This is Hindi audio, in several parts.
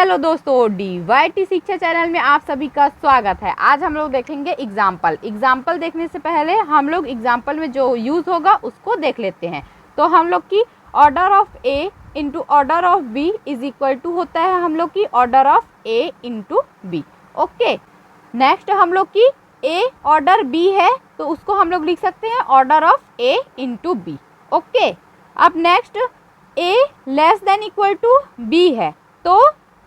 हेलो दोस्तों, DYT शिक्षा चैनल में आप सभी का स्वागत है। आज हम लोग देखेंगे एग्जाम्पल देखने से पहले हम लोग एग्जाम्पल में जो यूज़ होगा उसको देख लेते हैं। तो हम लोग की order of A into order of B is equal to होता है हम लोग की order of A into B। Okay, next हम लोग की A ऑर्डर B है तो उसको हम लोग लिख सकते हैं order of A into B। Okay, अब next A less than equal to B है तो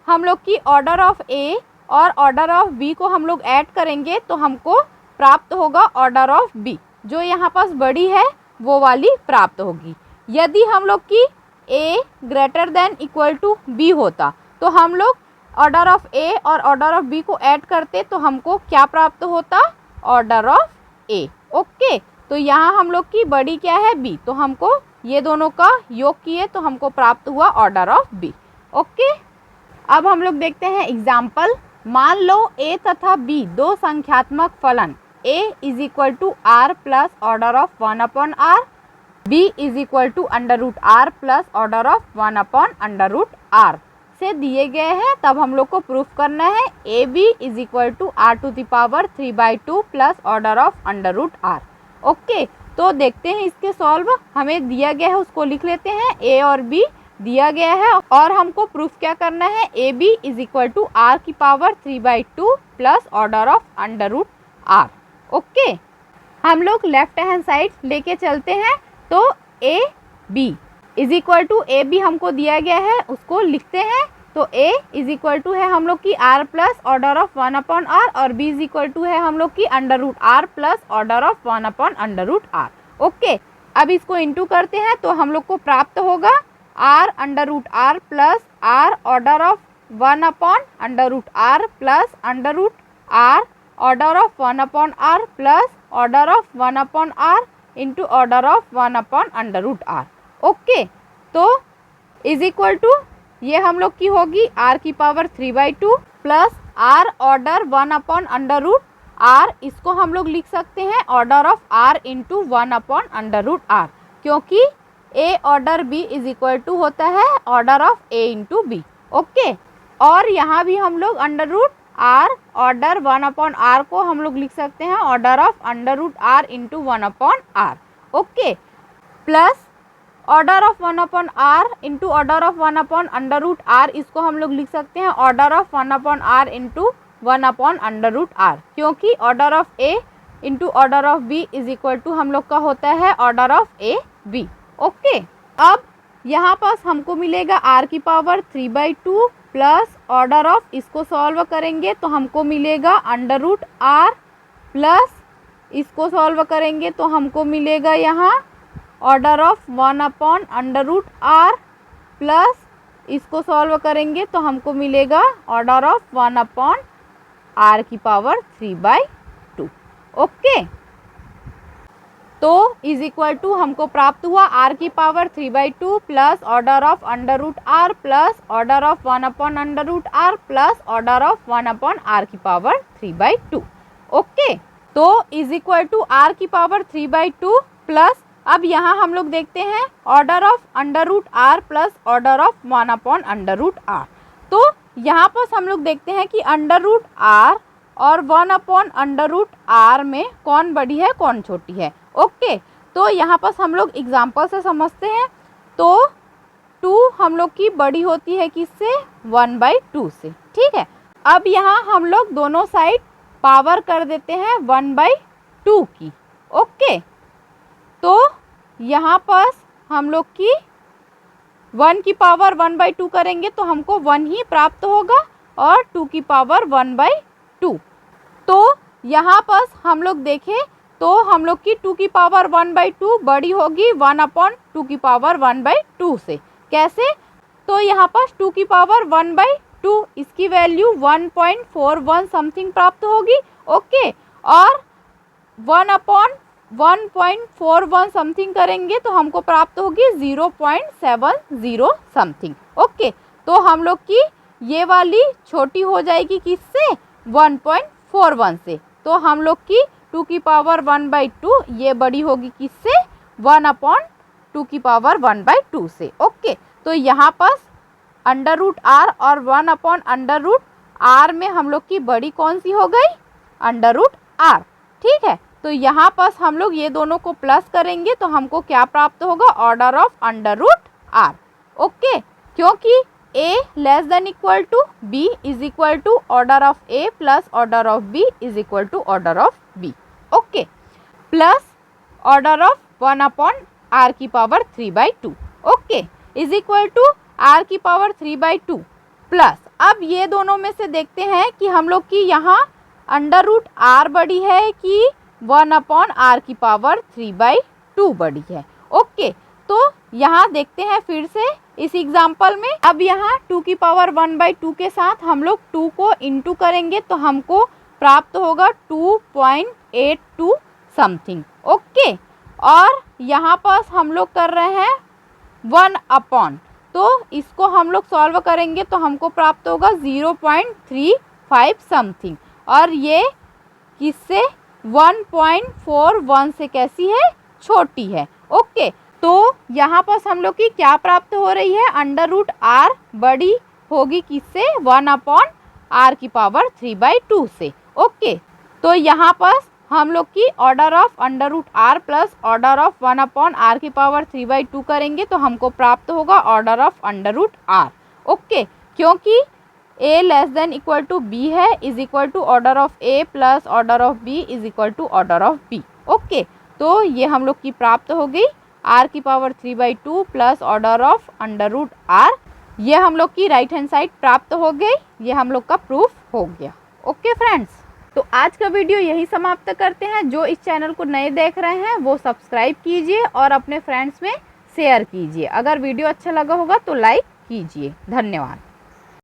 हम लोग की ऑर्डर ऑफ A और ऑर्डर ऑफ B को हम लोग ऐड करेंगे तो हमको प्राप्त होगा ऑर्डर ऑफ B। जो यहाँ पास बड़ी है वो वाली प्राप्त होगी। यदि हम लोग की A greater than equal to B होता तो हम लोग ऑर्डर ऑफ A और ऑर्डर ऑफ B को ऐड करते तो हमको क्या प्राप्त होता, ऑर्डर ऑफ A। ओके, तो यहाँ हम लोग की बड़ी क्या है B, तो हमको ये दोनों का योग किए तो हमको प्राप्त हुआ ऑर्डर ऑफ B। ओके, अब हम लोग देखते हैं एग्जाम्पल। मान लो A तथा B दो संख्यात्मक फलन A is equal to R plus order of 1 upon R, B is equal to under root R plus order of 1 upon under root R से दिए गए हैं। तब हम लोग को प्रूफ करना है AB is equal to R to the power 3/2 plus order of under root R। Okay, तो देखते हैं इसके सॉल्व। हमें दिया गया है उसको लिख लेते हैं, A और B दिया गया है और हमको प्रूफ क्या करना है, AB is equal to R की power 3/2 plus order of under root R। Okay, हम लोग लेफ्ट हैंड साइड लेके चलते हैं तो AB is equal to AB हमको दिया गया है उसको लिखते हैं। तो A इज इक्वल टू है हम लोग की R plus order of 1 upon R और B इज इक्वल टू है हम लोग की under root R plus order of 1 upon under root R। Okay, अब इसको इंटू करते हैं तो हम लोग को प्राप्त होगा R under root R plus R order of 1 upon under root R plus under root R order of 1 upon R plus order of 1 upon R into order of 1 upon under root R। Okay, तो इज इक्वल टू ये हम लोग की होगी R की power 3/2 plus R order 1 upon under root R, इसको हम लोग लिख सकते हैं order of R into 1 upon under root R, क्योंकि A order B is equal to होता है order of A into B। Okay, और यहाँ भी हम लोग under root R order 1 upon R को हम लोग लिख सकते हैं order of under root R into 1 upon R। Okay, plus order of 1 upon R into order of 1 upon under root R, इसको हम लोग लिख सकते हैं order of 1 upon R into 1 upon under root R, क्योंकि order of A into order of B is equal to हम लोग का होता है order of A B। Okay, अब यहाँ पास हमको मिलेगा R की पावर 3/2 प्लस ऑर्डर ऑफ, इसको सॉल्व करेंगे तो हमको मिलेगा अंडर रूट R प्लस इसको सॉल्व करेंगे तो हमको मिलेगा यहाँ order of 1 upon under root R plus इसको सॉल्व करेंगे तो हमको मिलेगा ऑर्डर ऑफ 1 अपॉन R की पावर 3/2। ओके, तो इज इक्वल टू हमको प्राप्त हुआ R की power 3/2 plus order of under root R plus order of 1 upon under root R plus order of 1 upon R की पावर 3/2। ओके, तो इज इक्वल टू R की पावर 3/2 प्लस, अब यहाँ हम लोग देखते हैं order of under root R plus order of 1 upon under root R। तो यहाँ पर हम लोग देखते हैं कि अंडर रूट R और 1 अपॉन अंडर रूट R में कौन बड़ी है कौन छोटी है। ओके, तो यहाँ पर हम लोग एग्जाम्पल से समझते हैं। तो 2 हम लोग की बड़ी होती है किससे, 1/2 से। ठीक है, अब यहाँ हम लोग दोनों साइड पावर कर देते हैं 1/2 की। ओके, तो यहाँ पर हम लोग की 1 की पावर 1/2 करेंगे तो हमको 1 ही प्राप्त होगा और 2 की पावर 1/2। तो यहाँ पर हम लोग देखें तो हम लोग की 2 की पावर 1/2 बड़ी होगी 1 अपॉन 2 की पावर 1/2 से। कैसे, तो यहाँ पर 2 की पावर 1/2 इसकी वैल्यू 1.41 समथिंग प्राप्त होगी। ओके, और 1 अपॉन 1.41 समथिंग करेंगे तो हमको प्राप्त होगी 0.70 समथिंग। ओके, तो हम लोग की ये वाली छोटी हो जाएगी किससे, 1.41 से। तो हम लोग की 2 की पावर 1/2 ये बड़ी होगी किससे, 1 अपॉन 2 की पावर 1/2 से। ओके, तो यहाँ पर अंडर रूट आर और 1 अपॉन अंडर रूट आर में हम लोग की बड़ी कौन सी हो गई, अंडर रूट आर। ठीक है, तो यहाँ पर हम लोग ये दोनों को प्लस करेंगे तो हमको क्या प्राप्त होगा, order of under root R. Okay, क्योंकि a less than equal to b is equal to order of a plus order of b is equal to order of b। Okay, plus order of 1 upon r की power 3/2। Okay, is equal to r की पावर 3/2 प्लस, अब ये दोनों में से देखते हैं कि हम लोग की यहाँ अंडर रूट आर बड़ी है कि 1 अपॉन r की पावर 3/2 बड़ी है। ओके, तो यहाँ देखते हैं फिर से इस एग्जाम्पल में, अब यहाँ 2 की पावर 1/2 के साथ हम लोग 2 को इंटू करेंगे तो हमको प्राप्त होगा 2.82 समथिंग। ओके, और यहाँ पर हम लोग कर रहे हैं 1 अपॉन, तो इसको हम लोग सॉल्व करेंगे तो हमको प्राप्त होगा 0.35 समथिंग, और ये किससे 1.41 से कैसी है, छोटी है। ओके, तो यहाँ पर हम लोग की क्या प्राप्त हो रही है, अंडर रूट आर बड़ी होगी किससे, 1 अपॉन आर की पावर 3/2 से। ओके, तो यहाँ पर हम लोग की order of under root R plus order of 1 upon R की पावर 3/2 करेंगे तो हमको प्राप्त होगा order of under root R. Okay, क्योंकि a less than equal to b है, is equal to order of a plus order of b is equal to order of b। Okay, तो ये हम लोग की प्राप्त हो गई r की power 3/2 plus order of under root r। ये हम लोग की राइट हैंड साइड प्राप्त हो गई, ये हम लोग का प्रूफ हो गया। ओके फ्रेंड्स, तो आज का वीडियो यही समाप्त करते हैं। जो इस चैनल को नए देख रहे हैं वो सब्सक्राइब कीजिए और अपने फ्रेंड्स में शेयर कीजिए। अगर वीडियो अच्छा लगा होगा तो लाइक कीजिए। धन्यवाद।